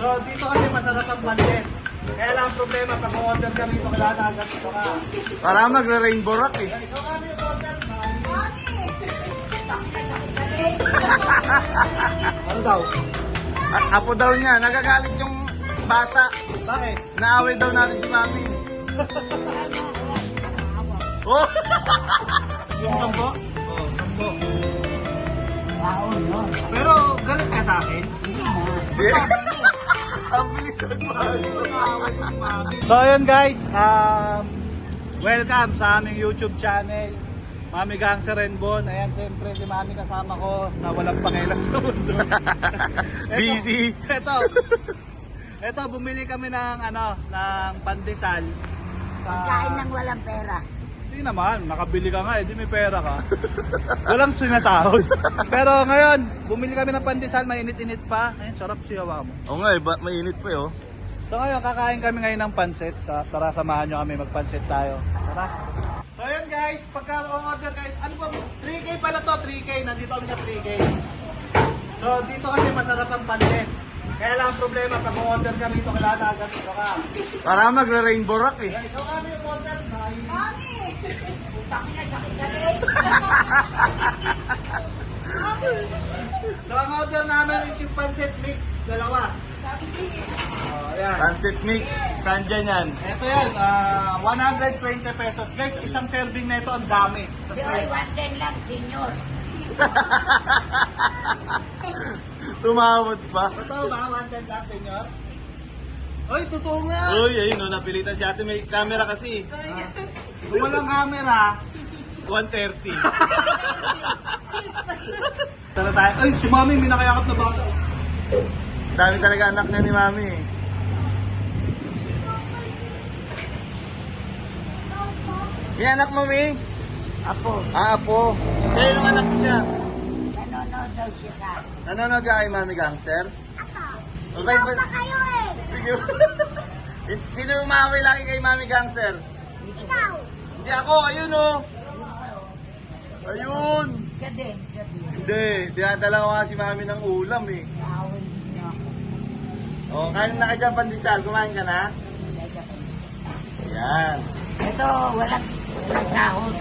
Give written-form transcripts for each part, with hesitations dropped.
So, dito kasi masarap ang pancit. Kaya lang ang problema, pag order ka rito, kailangan agad ito ka. Para magre-rainbow rock eh. Ikaw kami yung order, ano daw? Apo daw niya, nagagalit yung bata. Bakit? Naaway daw natin si Mami. Oh! Yung sampo? Oo, sampo. Pero galit ka sa akin? Ang bilis ang bago. So yun guys, welcome sa aming YouTube channel, Mami Gangster Renbon. Ayan, siyempre si Mami kasama ko na walang pakialam sa mundo. Busy. Ito, bumili kami ng ng pandesal. Pagkain ng walang pera. Hindi naman, nakabili ka nga, di may pera ka. Walang sinasahod. Pero ngayon, bumili kami ng pandesal, mainit-init pa. Ayun, sarap siyawa mo. Oo nga eh, mainit pa eh oh. So ngayon, kakain kami ngayon ng pansit. Tara, samahan nyo kami, magpansit tayo. Tara. So yun guys, pagka order kayo, ano ba, 3K pala to, 3K. Nandito kami sa 3K. So dito kasi masarap ang pansit. Kaya lang ang problema, pag order ka rito, kailangan agad ito ka. Para magre-rainbow rock eh. Ikaw kami yung order, Mami! Utang na sakit-sakit. So ang order namin is yung pansit mix, dalawa. Ayan. Pancit mix, saan dyan yan? Ito yan, 120 pesos. Guys, isang serving na ito, ang dami. Tapos Joy, 110 lang, senior. Tumawad pa. totoo ba? 110 lang, senyor? Oy, totoo nga! Uy, ayun oh, napilitan si ate. May camera kasi. Kung walang camera, 130. tara tayo. Ay, si Mami, may nakayakap na bata. Dami talaga anak niya ni Mami eh. May anak mo, Mi? Apo, Apo. Kaya yung anak siya. nanonood daw siya sa akin. Nanonood ka kay Mami Gangster? Okay, Ikaw pa kayo eh. Sige. Sino umaway lagi kay Mami Gangster? Ikaw. Hindi ako, ayun oh. Ayun. Siya din, siya din. Hindi, dinadala ko nga si Mami ng ulam eh. Naawin niyo ako. Oh, kain na ka dyan, pandesal. Kumain ka na? Yan. Ito, walang sahod.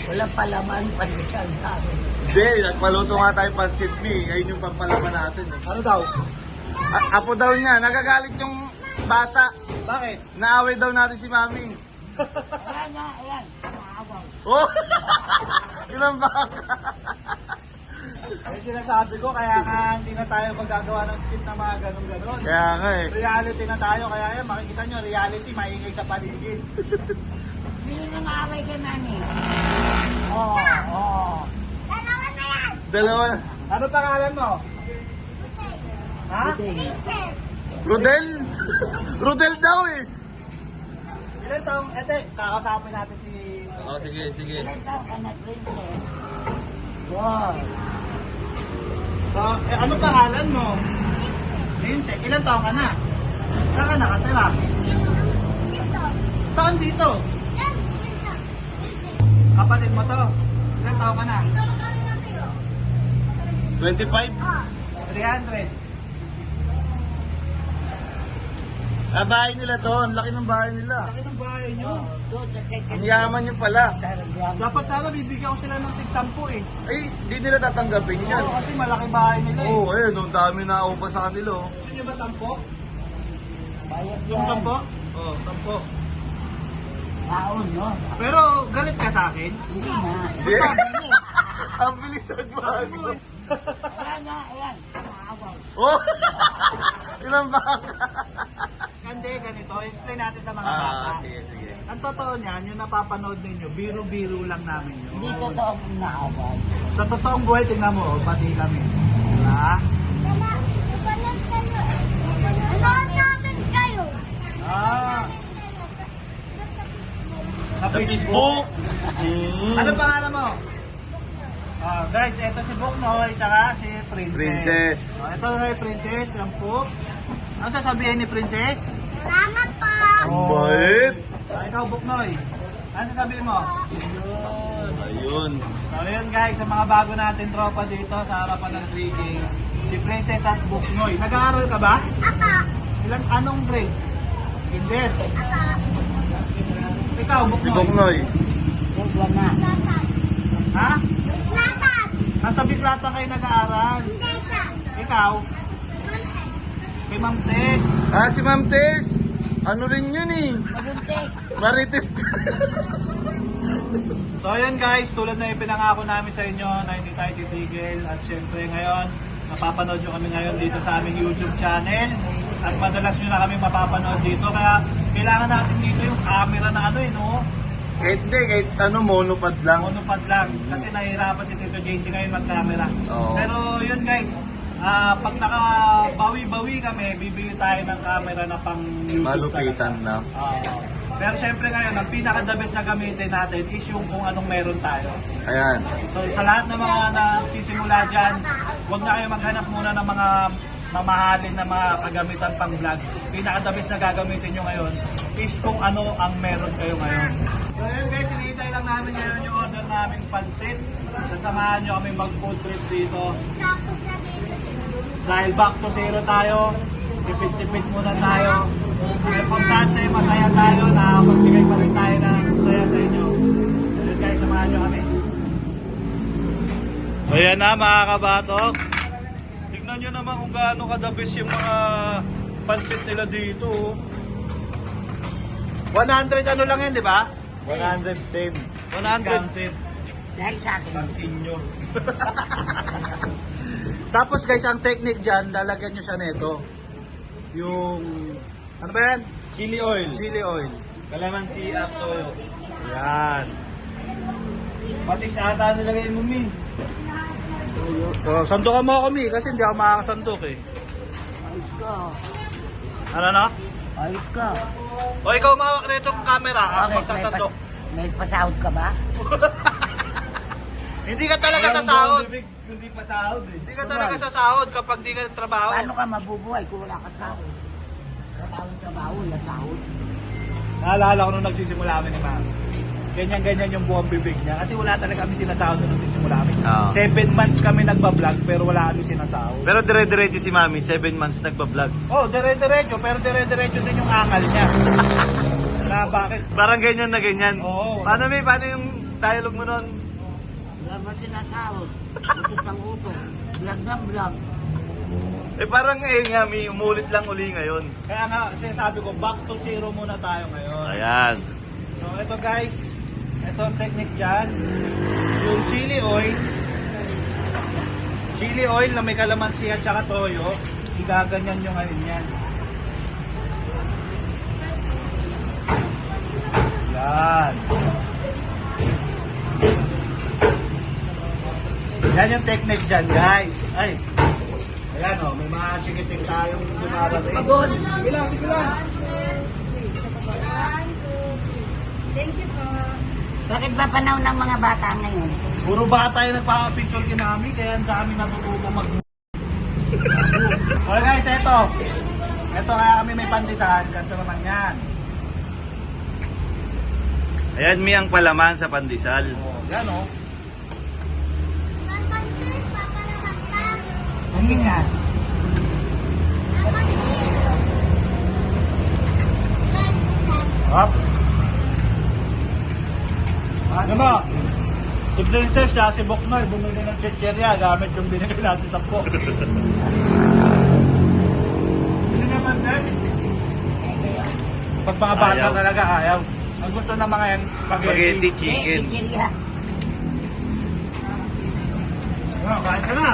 Walang palaman, pandesal sa akin. Hindi, nagpaluto nga tayo pancit mi. Ayun yung pampalaman natin. Eh. Ano daw? Apo daw niya, nagagalit yung bata. Bakit? Naaway daw natin si Mami. Ayan nga, ayan. Naawaw. Oh! Ilang baka? Yung sinasabi ko, kaya nga hindi na tayo magagawa ng skit na mga ganun-ganun. Kaya nga eh. Reality na tayo, kaya yan, makikita nyo, reality, maingay sa paligid. Sino nang aaway kay Mami? Oo, oo. Dalawa na yan. Dalawa na. Ano pangalan mo? Ha? Princess. Rodel? Rodel daw eh. Ilan taong, kakasapin natin si... Oh, sige, sige. Ilan taon ka na, Princess? Wow. So, ano pangalan mo? Princess. Ilan taong ka na? Saan ka nakatira? Saan dito? Kapatid mo to? Ilan taong ka na? 25? 300. Ah, bahay nila to. Ang laki ng bahay nila. Laki ng bahay nyo. Doon sa second. Ang yaman nyo pala. Dapat sana bibigyan ko sila ng tig-10 eh. Ay, di nila tatanggapin yan. Oo, kasi malaki bahay nila eh. Oo, oh, ayun. Ang dami na upa sa kanila. Oh. Gusto nyo ba 10? Bayad Yung yan. 10? Oo, 10. Taon, no? Pero galit ka sa akin? Hindi na. Di? Ang bilis ang bago. Ayan nga, ayan. Naawaw. Oh! Ilang baka? Hindi, ganito. Explain natin sa mga bata. Sige, sige. Ang totoo niyan, yung napapanood ninyo, biro-biro lang namin yun. Hindi totoo kung naaway. Sa totoong buhay, tingnan mo, pati kami. Diba? Ah, sa Sa Facebook? Ano pangalan mo? Guys, ito si Buknoy, tsaka si Princess. Princess. Ito si Princess, yung Puk. Ano sasabihin ni Princess? Salamat po! Ang bait! Ikaw, Buknoy. Ano sasabihin mo? Ayun. So yun guys, sa mga bago natin tropa dito sa harapan ng 3K, si Princess at Buknoy. Nag-aaral ka ba? Ako! Anong grade? Kinder. Ikaw, Si Buknoy. Buknoy. Wala na. Ha? Nasa Biglatan kayo nag-aaral. Ikaw? Kay Ma'am Tess. Ah, si Ma'am Tess. Ano rin yun eh. Mabuntis. Marites. So ayun guys, tulad na ipinangako namin sa inyo na hindi tayo titigil. At syempre ngayon, napapanood nyo kami ngayon dito sa aming YouTube channel. At madalas nyo na kami mapapanood dito. Kaya kailangan natin dito yung camera na ano no? Kahit hindi, kahit ano, monopod lang. Monopod lang. Kasi nahihirapan si Tito JC ngayon mag-camera. Oo. Pero yun guys, pag nakabawi-bawi kami, bibili tayo ng camera na pang YouTube Malupitan talaga. na. Pero syempre ngayon, ang pinaka-the best na gamitin natin is yung kung anong meron tayo. Ayan. So sa lahat ng mga nagsisimula dyan, huwag na kayo maghanap muna ng mga mamahalin na mga kagamitan pang vlog. Pinaka-the best na gagamitin nyo ngayon is kung ano ang meron kayo ngayon. So yun guys, hinihintay lang namin ngayon yung order naming pansit. At samahan nyo kami mag-food trip dito. Dahil back to zero tayo, tipid-tipid muna tayo. Importante, masaya tayo, nakakapagbigay pa rin tayo ng saya sa inyo. Yun guys, samahan nyo kami. Ayan na mga kabatok. Tignan nyo naman kung gaano kadabis yung mga pansit nila dito. 100 ano lang yan, di ba? 110. 100. Dahil sa akin. Senior. Tapos guys, ang technique dyan, lalagyan nyo siya nito. Yung, ano ba yan? Chili oil. Chili oil. Kalamansi at toyo. Yan. Pati sa ata nilagay mo, Mi. So, sandukan mo ako, Mi, kasi hindi ako makakasandok eh. Ayos ka. Ano na? Ayos ka. O, ikaw umawak na itong camera, ako magsasandok. May pasahod ka ba? Hindi ka talaga sasahod. Hindi pa sahod eh. Hindi ka talaga sasahod kapag di ka nagtrabaho. Paano ka mabubuhay kung wala ka sahod? Wala trabaho, wala sahod. Naalala ko nung nagsisimula kami ni Mami. Ganyan-ganyan yung buong bibig niya. Kasi wala talaga kami sinasahod nung nagsisimula kami. Oo. 7 months kami nagbablog pero wala kami sinasahod. Pero dire-diretso si Mami, 7 months nagbablog. Oh, dire-diretso. Pero dire-diretso din yung angal niya. Na bakit? Parang ganyan na ganyan. Oo. Paano yung dialogue mo nun? Wala mo sinasahod. Utos ng utos. Vlog ng vlog. Eh parang nga, Mami, umulit lang uli ngayon. Kaya nga, sinasabi ko, back to zero muna tayo ngayon. Ayan. So, ito guys. Ito ang technique dyan. Yung chili oil. Chili oil na may kalamansi at saka toyo. Igaganyan nyo ngayon yan. Yan. Yan yung technique dyan, guys. Ay. Ayan o, may mga chikitik tayong dumarating. Pagod. Sige lang, sige lang. Thank you po. Bakit ba panahon ng mga bata ngayon? Puro bata yung nagpapapicture kay Mami, kaya ang dami natututo mag... Okay guys, eto. Eto kaya kami may pandisahan. Ganito naman yan. Ayan, Mi, ang palaman sa pandesal. Oh, yan o. Hindi nga. Hop. Ano mo? Si Princess siya, si Buknoy, bumili ng chicherya gamit yung binigay natin sa po. Hindi naman din. Pag mga bata Ayaw. talaga ayaw. Ang gusto ng mga yan, Spaghetti chicken. Chichirya. Ano, kain ka na.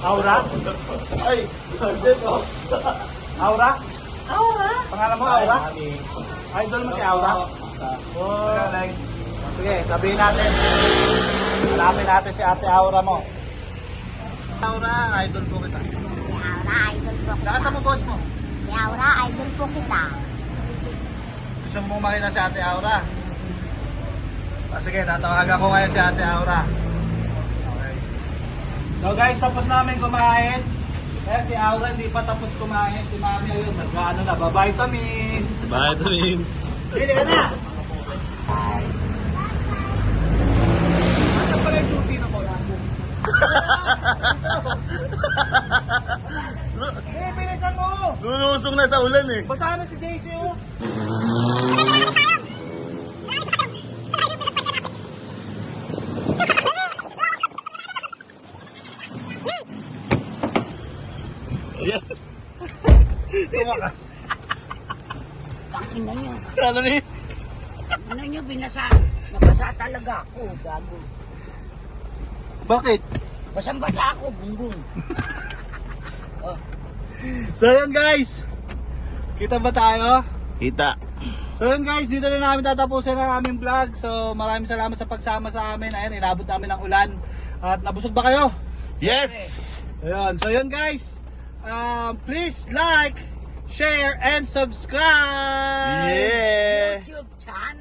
Aura? Ay, dito. Aura? Aura? Pangalan mo, Aura? Idol mo si Aura? Magaling. Sige, sabihin natin. Hanapin natin si Ate Aura mo. Aura, idol po kita. Si Aura, idol po kita. Nakasa mo boss mo? Si Aura, idol po kita. Gusto mo makita si Ate Aura? Sige, tatawagan ko ngayon si Ate Aura. Okay. So guys, tapos namin kumain. Kaya si Aura hindi pa tapos kumain. Si Mami ayun, nag-ano na, vitamins. Vitamins. Bili ka na! Ano pala yung susi na ko? Eh, bilisan mo! Lulusong na sa ulan eh. Basahan na si JC oh! Ayan. Tumakas! Bakit na niyo? Ano ni? Ano niyo, binasa? Nabasa talaga ako, gago. Bakit? Basang-basa ako, gunggong. So yun guys! Kita ba tayo? Kita. So yun guys, dito na namin tatapusin ang aming vlog. So maraming salamat sa pagsama sa amin. Ayan, inabot namin ang ulan. At nabusog ba kayo? Yes! Ayun. So yun guys, please like, share, and subscribe! Yeah! YouTube channel.